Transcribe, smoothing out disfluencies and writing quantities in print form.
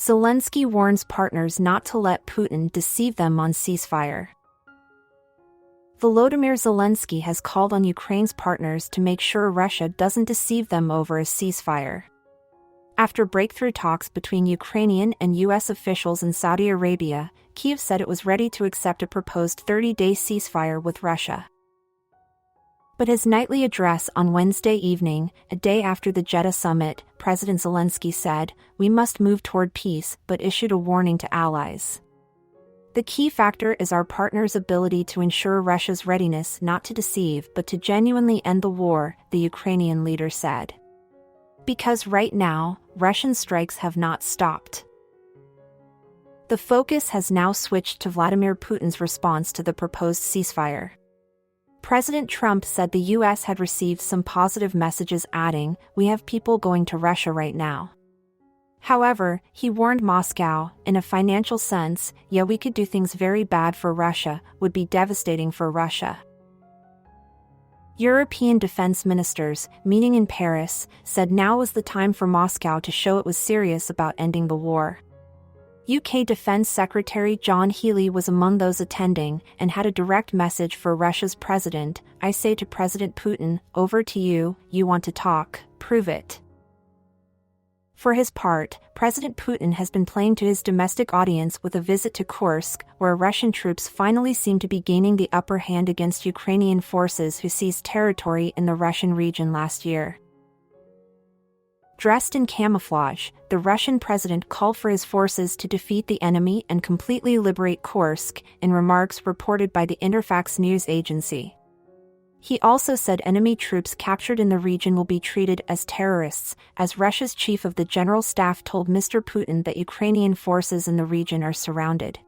Zelenskyy warns partners not to let Putin deceive them on ceasefire. Volodymyr Zelenskyy has called on Ukraine's partners to make sure Russia doesn't deceive them over a ceasefire. After breakthrough talks between Ukrainian and U.S. officials in Saudi Arabia, Kyiv said it was ready to accept a proposed 30-day ceasefire with Russia. But his nightly address on Wednesday evening, a day after the Jeddah summit, President Zelenskyy said, "We must move toward peace," but issued a warning to allies. The key factor is our partners' ability to ensure Russia's readiness not to deceive but to genuinely end the war, the Ukrainian leader said. Because right now, Russian strikes have not stopped. The focus has now switched to Vladimir Putin's response to the proposed ceasefire. President Trump said the U.S. had received some positive messages, adding, "We have people going to Russia right now." However, he warned Moscow, in a financial sense, "Yeah, we could do things very bad for Russia, would be devastating for Russia." European defense ministers, meeting in Paris, said now was the time for Moscow to show it was serious about ending the war. UK Defense Secretary John Healey was among those attending and had a direct message for Russia's president. "I say to President Putin, over to you, you want to talk, prove it." For his part, President Putin has been playing to his domestic audience with a visit to Kursk, where Russian troops finally seem to be gaining the upper hand against Ukrainian forces who seized territory in the Russian region last year. Dressed in camouflage, the Russian president called for his forces to defeat the enemy and completely liberate Kursk, in remarks reported by the Interfax news agency. He also said enemy troops captured in the region will be treated as terrorists, as Russia's chief of the general staff told Mr. Putin that Ukrainian forces in the region are surrounded.